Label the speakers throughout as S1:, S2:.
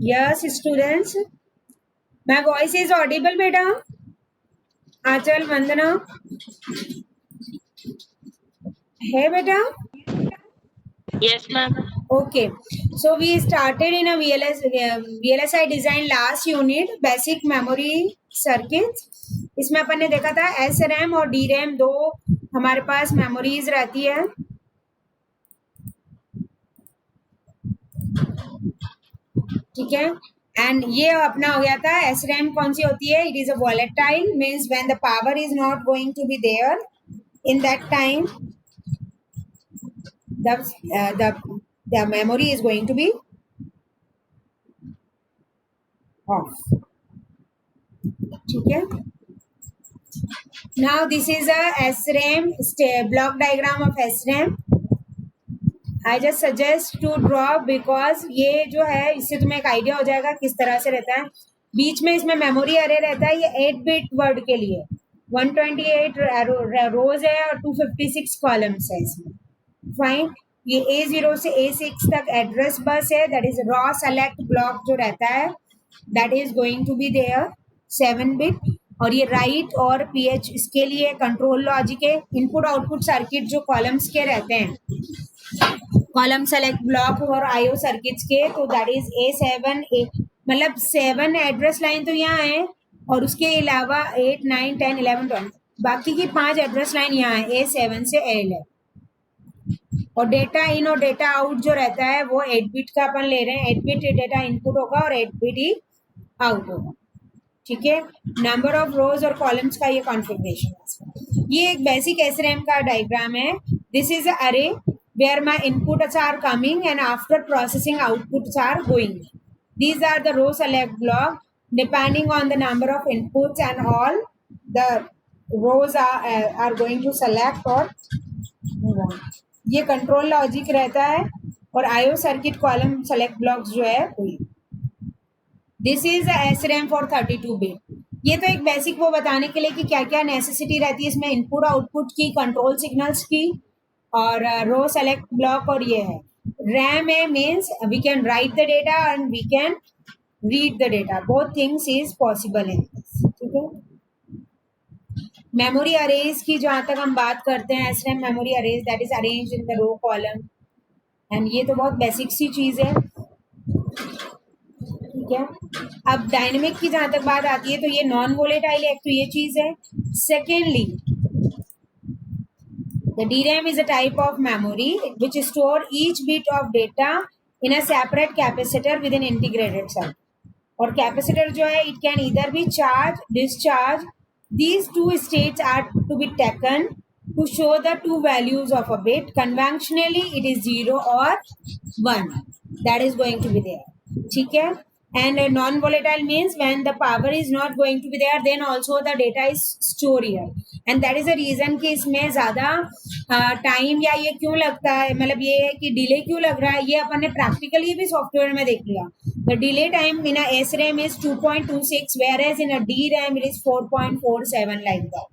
S1: Yes, students. My voice is audible, beta. Achal, Vandana. Hey, beta.
S2: Yes, ma'am.
S1: Okay. So we started in a VLSI design last unit, basic memory circuits. इसमें अपन ने देखा था SRAM और DRAM दो हमारे पास memories रहती है. ठीक है. एंड ये अपना हो गया था SRAM कौन सी होती है? It is a volatile, means when the power is not going to be there in that time the memory is going to be off. ठीक है. Now this is a SRAM block diagram of SRAM. I just suggest to draw because ये जो है इससे तुम्हें एक idea हो जाएगा किस तरह से रहता है. बीच में इसमें मेमोरी अरे रहता है. ये 8 बिट वर्ड के लिए 128 रोज है और 256 कॉलम्स है इसमें. फाइन. ये A0 से A6 तक एड्रेस बस है. That is row select block जो रहता है that is going to be there 7 bit. और ये राइट और PH इसके लिए कंट्रोल लॉजिक है. इनपुट आउटपुट सर्किट जो कॉलम्स के रहते हैं कॉलम सेलेक्ट ब्लॉक और IO सर्किट्स के, तो दैट इज A7 मतलब 7 एड्रेस लाइन तो यहाँ है और उसके अलावा 8 9 10 11 12 बाकी की 5 एड्रेस लाइन यहाँ है A7 से L है. और डेटा इन और डेटा आउट जो रहता है वो 8 बिट का अपन ले रहे हैं. 8 बिट डेटा इनपुट होगा और 8 बिट ही आउट होगा. ठीक है. नंबर ऑफ रोज और कॉलम्स का ये कॉन्फ़िगरेशन है. ये एक बेसिक SRAM का डायग्राम है. दिस इज अरे where my inputs are coming and after processing outputs are going. These are the row select block. Depending on the number of inputs and all the rows are going to select or move on. ये control logic रहता है और IO circuit column select blocks जो है वही. This is SRAM for 32 bit. ये तो एक बेसिक वो बताने के लिए कि क्या क्या नेसेसिटी रहती है इसमें इनपुट आउटपुट की, कंट्रोल सिग्नल्स की और रो सेलेक्ट ब्लॉक. और ये है रैम है means we can write the data and we can read the data. Both things is possible in this. ठीक है. मेमोरी अरेज की जहाँ तक हम बात करते हैं SRAM memory array that is arrange in the row column. And ये तो बहुत बेसिक सी चीज है. ठीक है. अब डायनेमिक की जहाँ तक बात आती है तो ये नॉन वोलेटाइल एक तो ये चीज है. Secondly the DRAM is a type of memory which store each bit of data in a separate capacitor with an integrated circuit. और कैपेसिटर जो है it can either be charge, discharge. These two states are to be taken to show the two values of a bit. Conventionally it is 0 or 1 that is going to be there. ठीक है. And non-volatile means when the power is not going to be there then also the data is stored here. And that is the reason कि इसमें ज़्यादा time या ये क्यों लगता है, मतलब ये है कि डिले क्यों लग रहा है, ये अपन ने प्रैक्टिकली भी सॉफ्टवेयर में देख लिया. The delay time in a SRAM is 2.26 whereas in a DRAM it is 4.47 like that.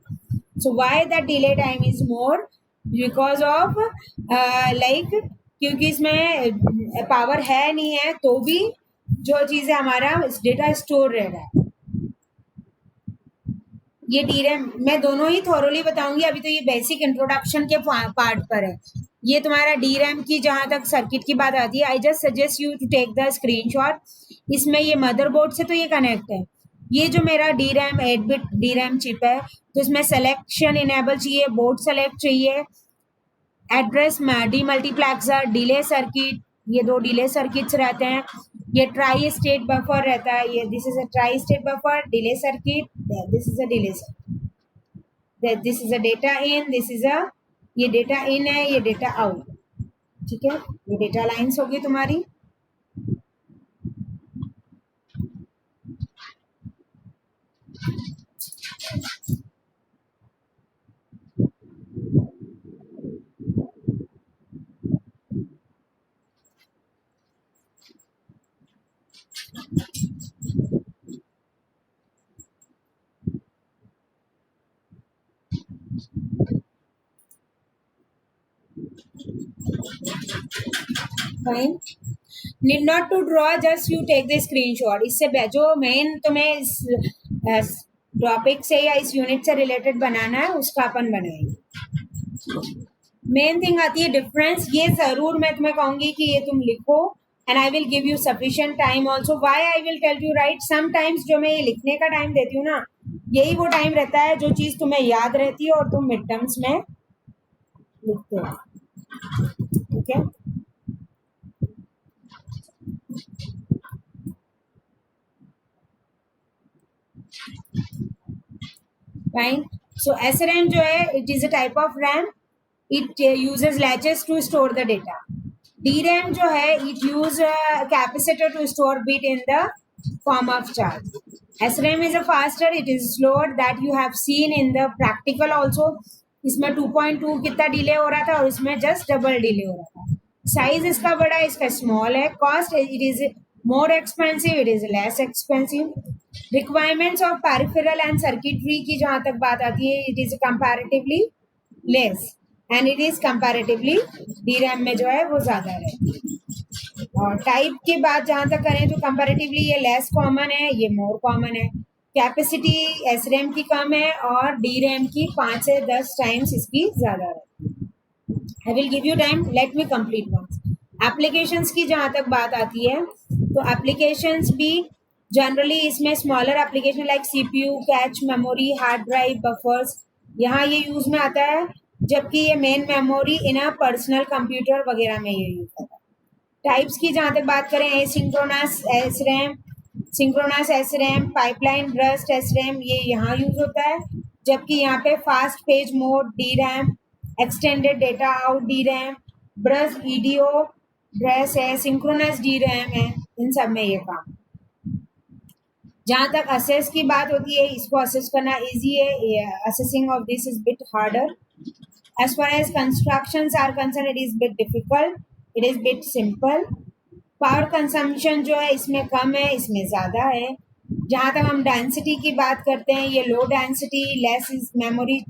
S1: So why the delay time is more? Because of like क्योंकि इसमें पावर है नहीं है तो भी जो चीज़ है हमारा डेटा स्टोर रह रहा है. ये DRAM मैं दोनों ही थॉरोली बताऊंगी. अभी तो ये बेसिक इंट्रोडक्शन के पार्ट पर है. ये तुम्हारा DRAM की जहाँ तक सर्किट की बात आती है I just suggest you to take the screenshot. इसमें ये मदरबोर्ड से तो ये कनेक्ट है. ये जो मेरा DRAM 8 बिट DRAM चिप है तो इसमें सेलेक्शन इनेबल चाहिए, बोर्ड सेलेक्ट चाहिए, address D multiplexer, delay circuit. ये दो डिले सर्किट्स रहते हैं. ये ट्राई स्टेट बफर रहता है. ये this is a tri state buffer, delay circuit, this is a delay circuit, this is a data in, this is a ये data इन है, ये डेटा आउट. ठीक है. ये डेटा लाइंस होगी तुम्हारी. Fine. Need not to draw, just you take the screenshot. इससे जो मेन तुम्हें इस टॉपिक से या इस यूनिट से रिलेटेड बनाना है उसका अपन बनाएंगे. मेन थिंग आती है डिफरेंस. ये जरूर मैं तुम्हें कहूंगी कि ये तुम लिखो and I will give you sufficient time also. Why I will tell you right. Sometimes जो मैं ये लिखने का टाइम देती हूँ ना, यही वो टाइम रहता है जो चीज तुम्हें याद रहती है और तुम मिड टर्म्स में लिखते हो. ठीक है. फाइन. सो SRAM जो है, it is a type of RAM. It uses latches to store the data. DRAM जो है, it use capacitor to store bit in the form of charge. SRAM is a faster, it is slower, that you have seen in the practical also. इसमें 2.2 कितना delay हो रहा था और इसमें just double delay हो रहा था. साइज इसका बड़ा है, इसका स्मॉल है. Cost, it is more expensive, it is less expensive. Requirements of peripheral and circuitry की जहाँ तक बात आती है, it is comparatively less and it is comparatively DRAM में जो है वो ज्यादा है. और टाइप की बात जहाँ तक करें तो कंपैरेटिवली ये लेस कॉमन है, ये मोर कॉमन है. कैपेसिटी SRAM की कम है और DRAM की 5 से 10 टाइम्स इसकी ज़्यादा है. I will give you time, let me complete once. Applications की जहाँ तक बात आती है तो एप्लीकेशंस भी जनरली इसमें smaller application like CPU, cache memory, hard drive, buffers, यहाँ ये यूज़ में आता है. जबकि ये main memory in a personal computer वगैरह में ये यूज़ होता है. टाइप्स की जहाँ तक बात करें, asynchronous SRAM, synchronous SRAM, pipeline burst SRAM, ये यहाँ यूज होता है. जबकि यहाँ पे fast page mode DRAM, extended data out DRAM, burst EDO dress है, सिंक्रोनस DRAM है. इन सब में ये काम. जहाँ तक असेस की बात होती है, इसको असेस करना इजी है. Assessing of this is bit harder. As far as constructions are concerned, it is bit difficult. It is bit simple. Power consumption जो है इसमें कम है, इसमें ज़्यादा है. जहाँ तक हम डेंसिटी की बात करते हैं, ये लो डेंसिटी लेस मेमोरी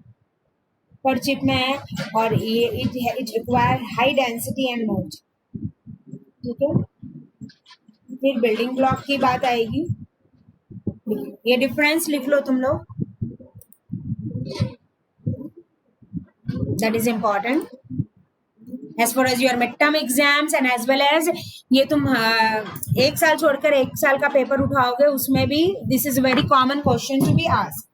S1: पर चिप में है और ये it require high density and mode. ठीक है. फिर बिल्डिंग ब्लॉक की बात आएगी. ये डिफरेंस लिख लो तुम लोग, that is important as far as your midterm exams and as well as ये तुम एक साल छोड़कर एक साल का पेपर उठाओगे उसमें भी this is very common question to be asked.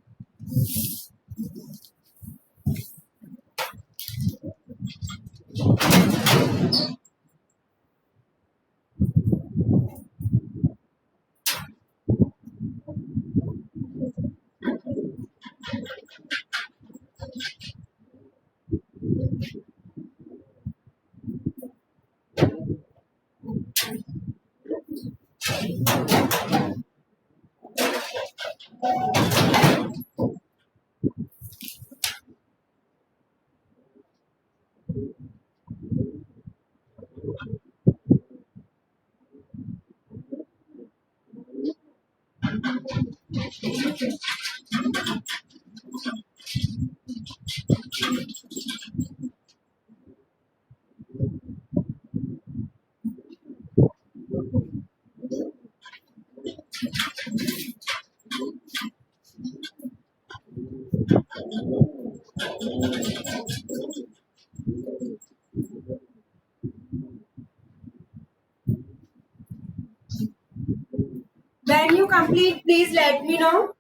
S1: When you complete, please let me know.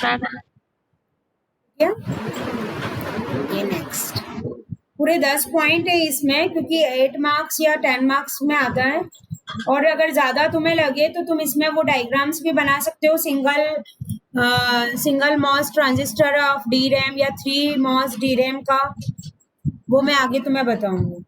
S2: Ma'am
S1: क्या ये नेक्स्ट पूरे 10 पॉइंट है इसमें, क्योंकि 8 मार्क्स या 10 मार्क्स में आता है। और अगर ज्यादा तुम्हें लगे तो तुम इसमें वो डायग्राम्स भी बना सकते हो, single MOS transistor of D RAM या 3 मॉस डी रैम का, वो मैं आगे तुम्हें बताऊंगी।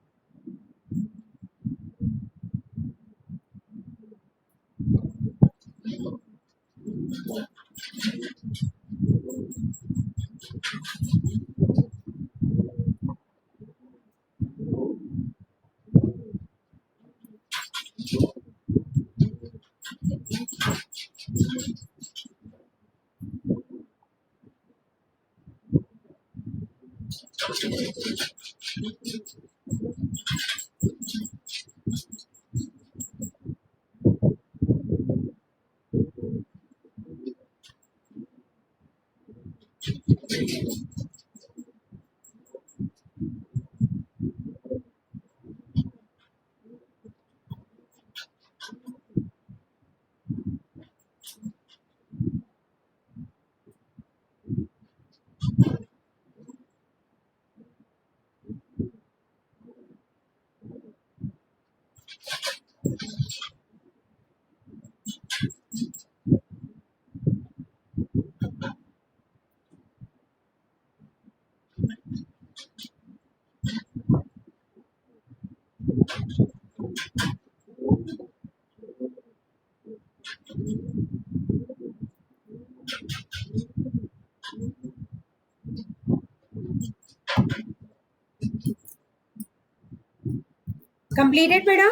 S1: कंप्लीटेड बेटा?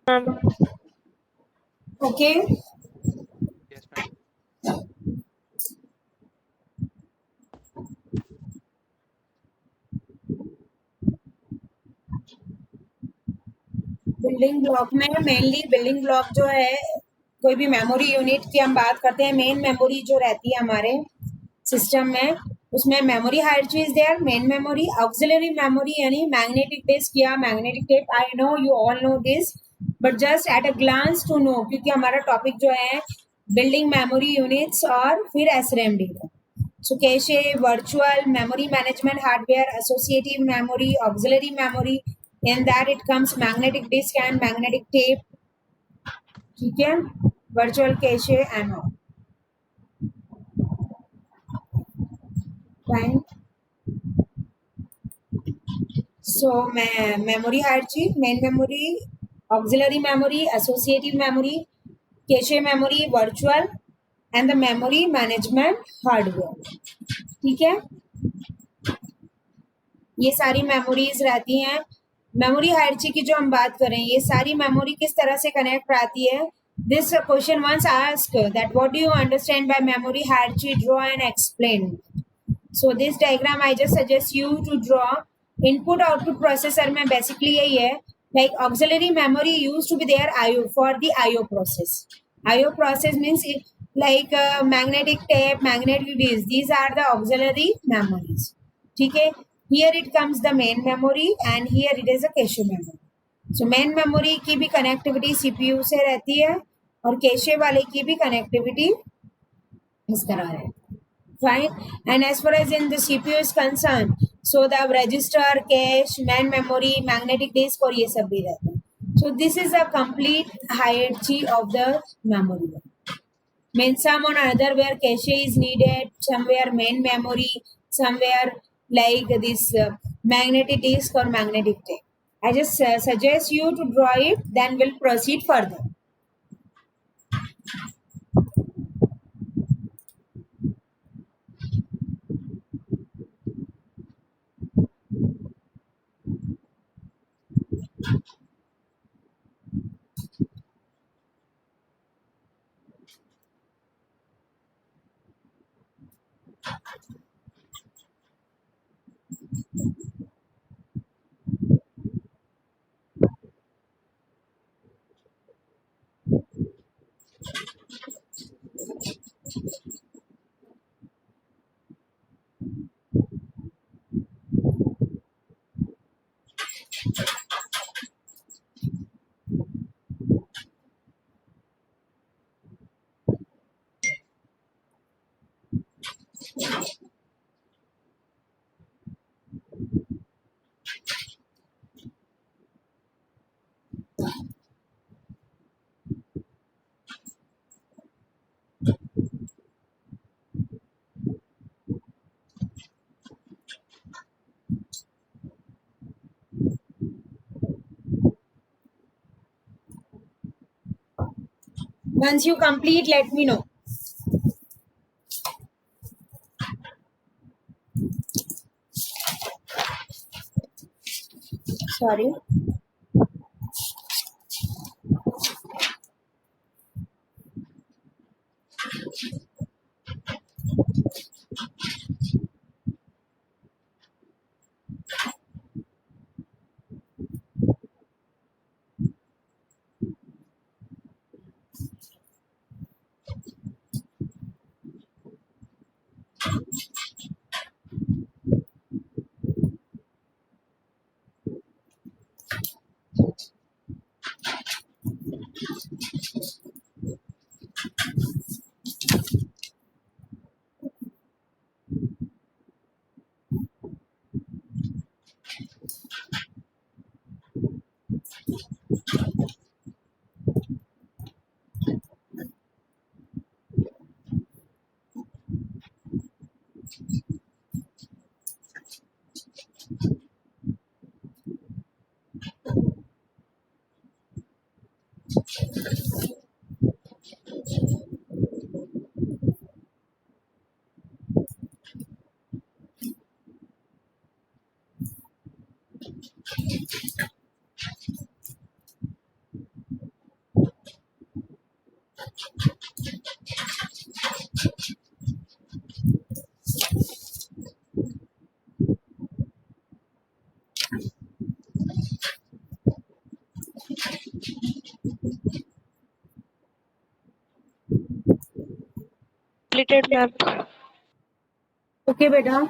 S2: Ma'am
S1: okay
S3: Yes, ma'am.
S1: Building block में मेनली बिल्डिंग ब्लॉक जो है, कोई भी मेमोरी यूनिट की हम बात करते हैं, मेन मेमोरी जो रहती है हमारे सिस्टम में, उसमें memory hierarchy is there, main memory, auxiliary memory यानी मैग्नेटिक डिस्क या magnetic tape. I know you all know this, but just at a glance to know, क्योंकि हमारा टॉपिक जो है बिल्डिंग मेमोरी यूनिट्स और फिर एसआरएमडी। So cache, virtual memory management hardware, associative memory, auxiliary memory. In that it comes magnetic disk and magnetic tape. ठीक है, virtual cache and all. Fine. So memory hierarchy, main memory, auxiliary memory, associative memory, cache memory, virtual, and the memory management hardware. ठीक है, ये सारी memories रहती हैं। Memory hierarchy की जो हम बात करें, ये सारी मेमोरी किस तरह से कनेक्ट आती है? This question once asked that what do you understand by memory hierarchy, draw and explain. So this diagram I just suggest you to draw. Input output processor में बेसिकली यही है, like auxiliary memory use to be there IO for the IO process. IO process means like magnetic tape, magnetic disk, these are the auxiliary memories. ठीक है, here it comes the main memory and here it is a cache memory. So main memory की भी connectivity CPU से रहती है और cache वाले की भी connectivity इस तरह है। Fine. And as far as in the CPU is concerned, so the register, cache, main memory, magnetic disk और ये सब भी रहते हैं। So this is a complete hierarchy of the memory. Means some on another where cache is needed, somewhere main memory, somewhere like this magnetic disk or magnetic tape. I just suggest you to draw it, then we'll proceed further. Once you complete, let me know. Sorry.
S2: Completed, ma'am.
S1: Okay, beta.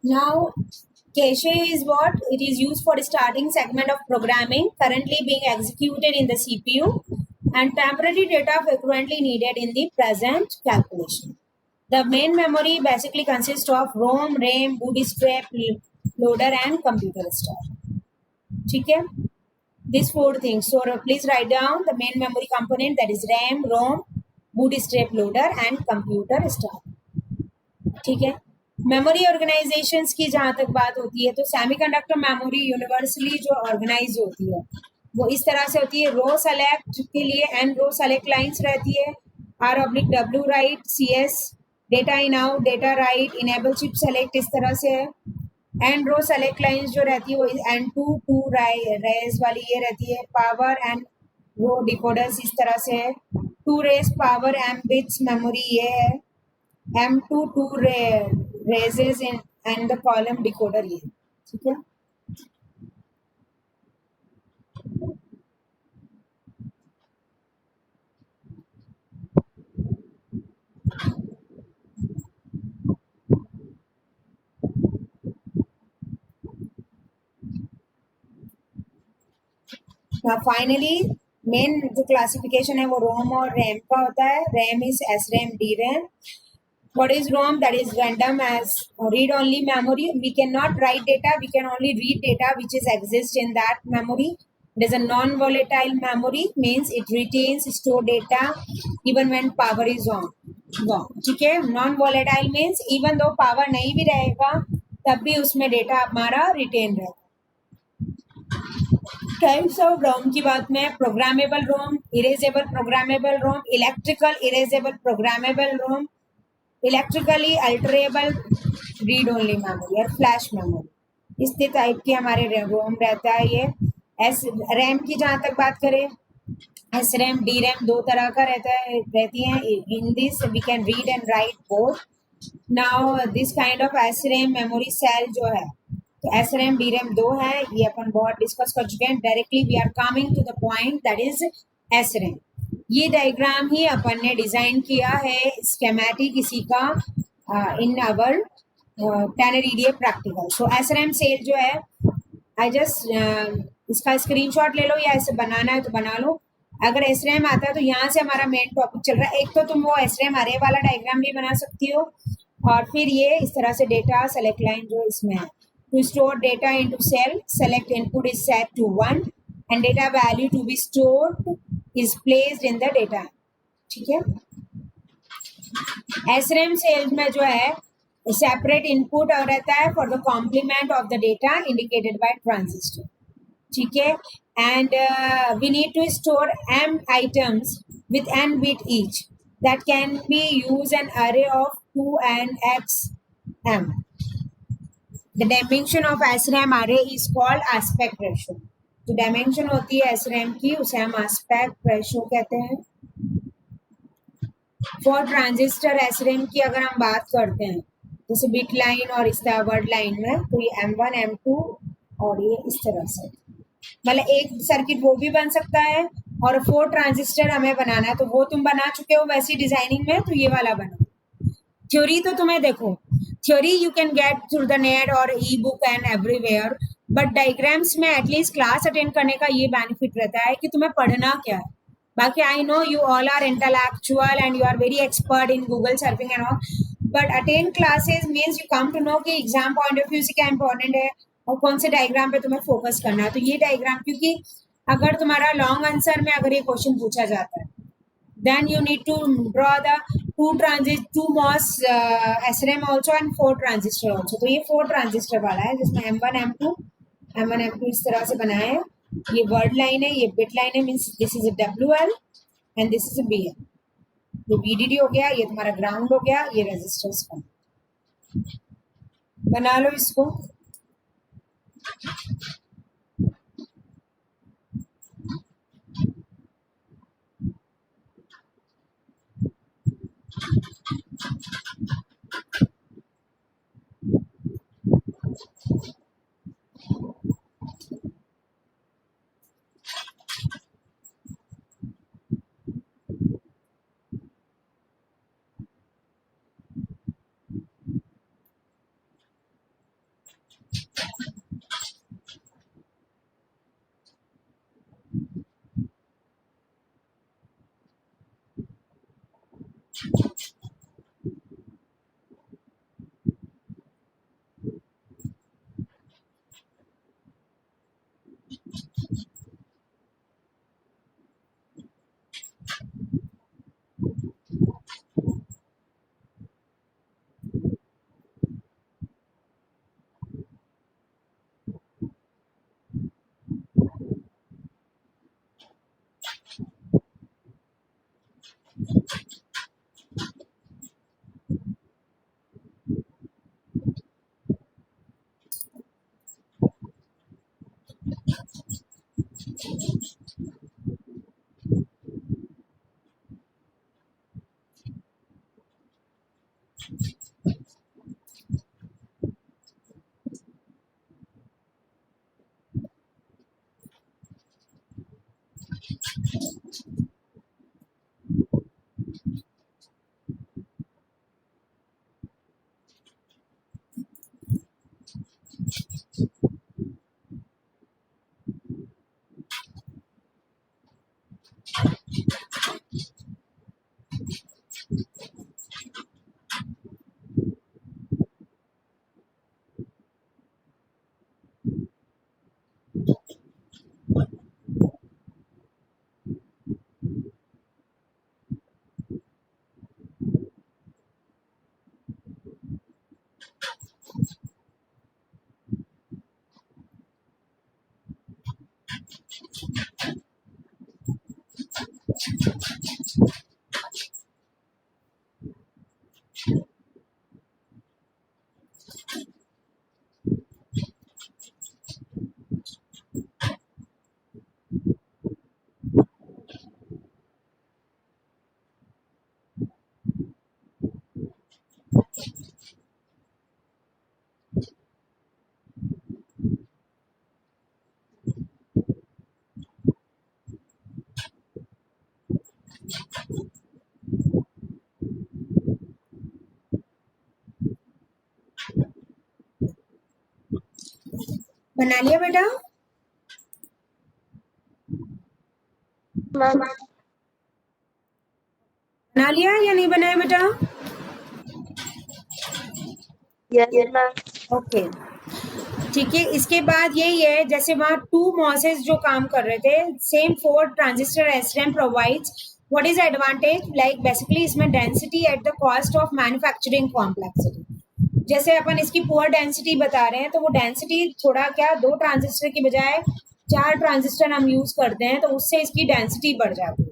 S1: Now, cache is what? It is used for starting segment of programming currently being executed in the CPU and temporary data frequently needed in the present calculation. The main memory basically consists of ROM, RAM, bootstrap, loader and computer stuff. ठीक है? These four things. So please write down the main memory component, that is RAM, ROM, bootstrap loader and computer stuff. ठीक है? Memory organisations की जहाँ तक बात होती है तो सेमीकंडक्टर मेमोरी यूनिवर्सली जो ऑर्गेनाइज होती है वो इस तरह से होती है. रो सेलेक्ट के लिए एन रो सेलेक्ट लाइंस रहती है. R/W right, CS data in out, data right, enable chip select इस तरह से है. एंड रो सेलेक्ट लाइंस जो रहती है वो N2 रेज वाली ये रहती है. पावर एंड रो डिकोडर्स इस तरह से है. 2 raise power M bits memory ये है. M2 2 raises in and the column decoder ये. ठीक है. Now finally मेन जो क्लासिफिकेशन है वो रोम और रैम का होता है. RAM is SRAM, DRAM. What is ROM? That is random as read-only memory. We cannot write data. We can only read data which is exist in that memory. It is a non-volatile memory. Means it retains store data even when power is on. ठीक है. Non-volatile means even though power नहीं भी रहेगा तब भी उसमें data हमारा retain रहेगा. टाइप्स ऑफ रोम की बात में प्रोग्रामेबल रोम, इरेजेबल प्रोग्रामेबल रोम, इलेक्ट्रिकल इरेजेबल प्रोग्रामेबल रोम, electrically alterable read only memory और फ्लैश मेमोरी. इस टाइप के हमारे रोम रहता है. ये एस रैम की जहाँ तक बात करें SRAM, DRAM दो तरह का रहती हैं. In this we can read and write both. Now this kind of SRAM memory cell जो है तो SRAM DRAM दो है, ये अपन बहुत डिस्कस कर चुके हैं. Directly we are coming to the point that is SRAM. ये डायग्राम ही अपन ने डिजाइन किया है स्केमेटिक इसी का in our Tanner EDA practical. So SRAM cell जो है आई जस्ट इसका स्क्रीनशॉट ले लो या ऐसे बनाना है तो बना लो. अगर SRAM आता है तो यहाँ से हमारा मेन टॉपिक चल रहा है. एक तो तुम वो SRAM अरे वाला डायग्राम भी बना सकती हो और फिर ये इस तरह से डेटा सेलेक्ट लाइन जो इसमें है. To store data into cell, select input is set to 1 and data value to be stored is placed in the data. ठीक है. SRAM सेल में जो है सेपरेट इनपुट रहता है for the complement of the data indicated by transistor. ठीक है. And we need to store m items with n bit each that can be used an array of 2n x m. The dimension of SRAM array is called aspect ratio. तो dimension होती है SRAM की, उसे हम aspect ratio कहते हैं. For transistor SRAM की अगर हम बात करते हैं जैसे बिट लाइन और इस तरह वर्ड लाइन में, तो ये M1 M2 और ये इस तरह से, मतलब एक सर्किट वो भी बन सकता है और 4 ट्रांजिस्टर हमें बनाना है तो वो तुम बना चुके हो वैसी डिजाइनिंग में, तो ये वाला बनो. थ्योरी तो तुम्हें देखो, theory you can get through the net और ebook and everywhere, but diagrams में एटलीस्ट क्लास अटेंड करने का ये बेनिफिट रहता है कि तुम्हें पढ़ना क्या है. बाकी I know you all are intellectual and you are very expert in Google surfing and all, but attend classes means you come to know कि एग्जाम पॉइंट ऑफ व्यू से क्या इंपॉर्टेंट है और कौन से डायग्राम पे तुम्हें फोकस करना है. तो ये डायग्राम, क्योंकि अगर तुम्हारा लॉन्ग आंसर में अगर ये क्वेश्चन पूछा जाता है then you need to draw the two MOS SRAM also and 4 transistor also. तो ये 4 ट्रांजिस्टर वाला है जिसमें M1 M2 इस तरह से बनाया है. ये वर्ड लाइन है, ये बिट लाइन है, means this is a WL and this is a BL. ये VDD हो गया, ये तुम्हारा ग्राउंड हो गया, ये रेजिस्टर्स का. बना लो इसको. बना लिया बेटा?
S2: मैम
S1: बना लिया या नहीं बनाया बेटा?
S2: यस मैम
S1: ओके, ठीक है। इसके बाद यही है, जैसे वहाँ 2 MOSFETs जो काम कर रहे थे, same 4 transistor SRAM provides what is advantage, like basically इसमें density at the cost of manufacturing complexity. जैसे अपन इसकी पुअर डेंसिटी बता रहे हैं, तो वो डेंसिटी थोड़ा क्या 2 ट्रांजिस्टर की बजाय 4 ट्रांजिस्टर हम यूज करते हैं, तो उससे इसकी डेंसिटी बढ़ जाती है।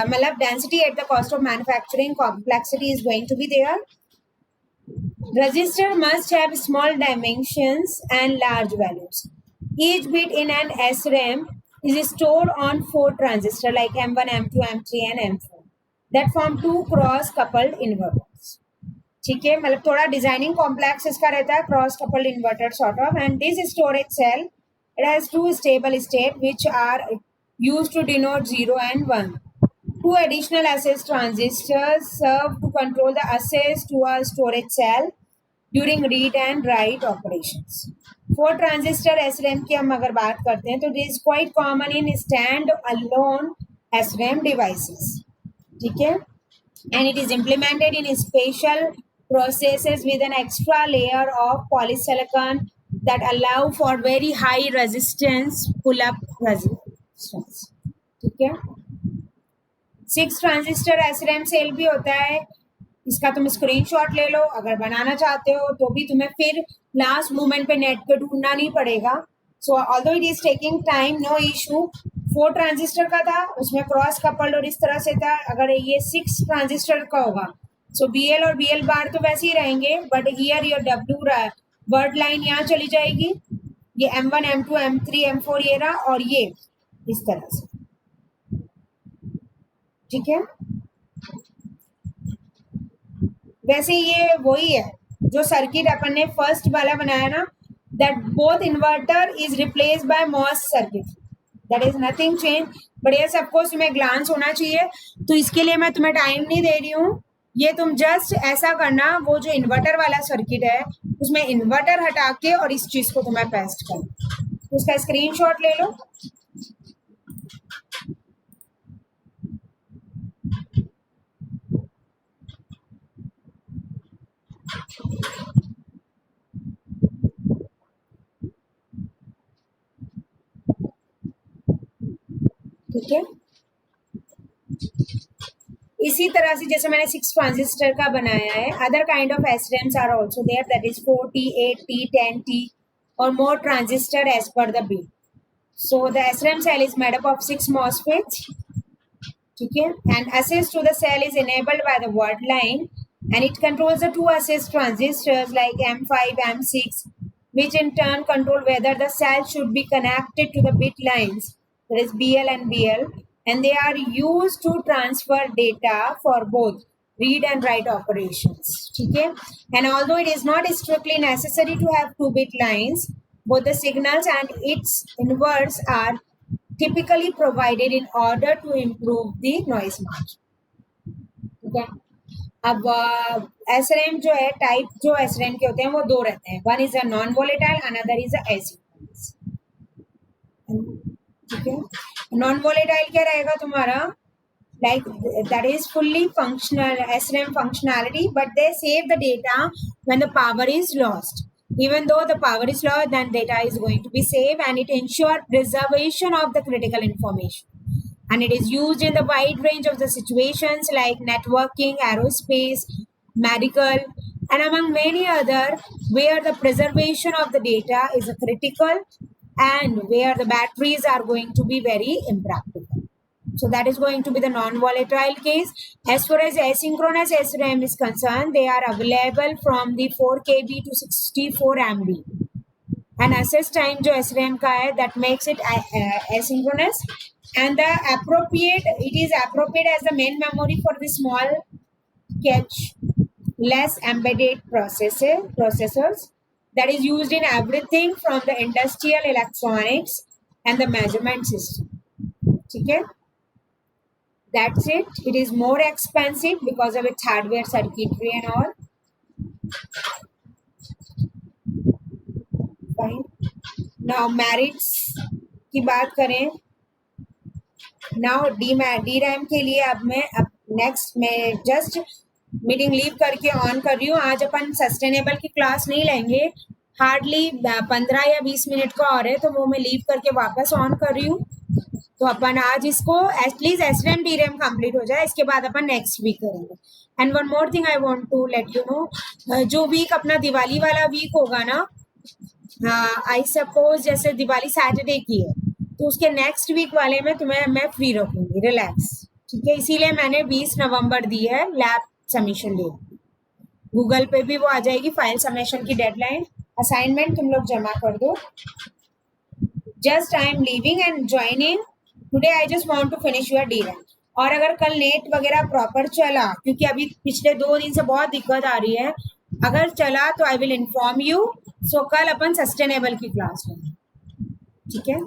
S1: मतलब density at the cost of manufacturing complexity is going to be there. Register must have small dimensions and large values. Each bit in an SRAM is stored on 4 transistors like M1, M2, M3 and M4 that form 2 cross-coupled inverters. ठीक है, मतलब थोड़ा designing complex इसका रहता है, cross coupled inverter sort of. And this storage cell it has 2 stable state which are used to denote 0 and 1. 2 additional access transistors serve to control the access to a storage cell during read and write operations. 4 transistor SRAM की हम अगर बात करते हैं, तो it is quite common in stand alone SRAM devices. ठीक है, and it is implemented in special processes with an extra layer of polysilicon that allow for very high resistance pull up resistance. ठीक है, 6 transistor SRAM cell भी होता है. इसका तुम screenshot ले लो, अगर बनाना चाहते हो तो भी तुम्हें फिर लास्ट मोमेंट पे नेट पे ढूंढना नहीं पड़ेगा. So although it is taking time, no issue. 4 transistor का था, उसमें क्रॉस कपल्ड और इस तरह से था. अगर ये 6 ट्रांजिस्टर का होगा, सो BL और BL बार तो वैसे ही रहेंगे, but here your W word line यहाँ चली जाएगी. ये M1, M2, M3, M4 ये रहा, और ये इस तरह से. ठीक है, वैसे ये वही है जो सर्किट अपन ने फर्स्ट वाला बनाया ना, that both inverter is replace by MOS circuit, that is nothing change. But ये सबको तुम्हें ग्लांस होना चाहिए, तो इसके लिए मैं तुम्हें टाइम नहीं दे रही हूँ. ये तुम जस्ट ऐसा करना, वो जो इन्वर्टर वाला सर्किट है उसमें इन्वर्टर हटा के और इस चीज को तुम्हें पेस्ट करना. उसका स्क्रीनशॉट ले लो. ठीक है, इसी तरह से जैसे मैंने 6 ट्रांजिस्टर का बनाया है, other kind of SRAMs are also there, that is 4T, 8T, 10T और more transistor as per the bit. So the SRAM cell is made up of 6 MOSFETs. ठीक है, and access to the cell is enabled by the word line, and it controls the 2 access transistors like M5, M6, which in turn control whether the cell should be connected to the bit lines, that is BL and BL, and they are used to transfer data for both read and write operations. ठीक है, and although it is not strictly necessary to have 2 bit lines, both the signals and its inverts are typically provided in order to improve the noise margin. ठीक है, अब SRAM जो है, type जो SRAM के होते हैं वो 2 रहते हैं. One is a non volatile, another is a asynchronous. ठीक है, नॉन वोलेटाइल क्या रहेगा तुम्हारा, like that is fully functional SRAM functionality, but they save the data when the power is lost. Even though the power is lost, then data is going to be saved, and it ensures preservation of the critical information. And it is used in the wide range of the situations like networking, aerospace, medical, and among many other, where the preservation of the data is critical and where the batteries are going to be very impractical. So that is going to be the non-volatile case. As far as asynchronous SRAM is concerned, they are available from the 4 KB to 64 MB. And access time जो SRAM का है, that makes it asynchronous. And the it is appropriate as the main memory for the small cache less embedded processors that is used in everything from the industrial electronics and the measurement system. ठीक है, that's it. It is more expensive because of its hardware circuitry and all. Fine. Now merits की बात करें, now D RAM के लिए अब next मैं just meeting leave करके ऑन कर रही हूँ। आज अपन सस्टेनेबल की क्लास नहीं लेंगे, हार्डली 15 या 20 मिनट का और है, तो वो मैं लीव करके वापस ऑन कर रही हूँ। तो अपन आज इसको at least SRAM D RAM complete हो जाए, इसके बाद अपन नेक्स्ट वीक करेंगे। And one more thing I want to let you know, जो वीक अपना दिवाली वाला वीक होगा ना, आई सपोज जैसे दिवाली सैटरडे की है, तो उसके नेक्स्ट वीक वाले में तुम्हें मैं फ्री रखूंगी, रिलैक्स, ठीक है। इसीलिए मैंने 20 नवंबर दी है लैब सबमिशन डेट। गूगल पे भी वो आ जाएगी फाइल सबमिशन की डेडलाइन। असाइनमेंट तुम लोग जमा कर दो। Just I am leaving and joining today, I just want to finish your D RAM. और अगर कल नेट वगैरह प्रॉपर चला, क्योंकि अभी पिछले 2 दिन से बहुत दिक्कत आ रही है, अगर चला तो आई विल इन्फॉर्म यू। सो कल अपन सस्टेनेबल की क्लास होगी, ठीक है।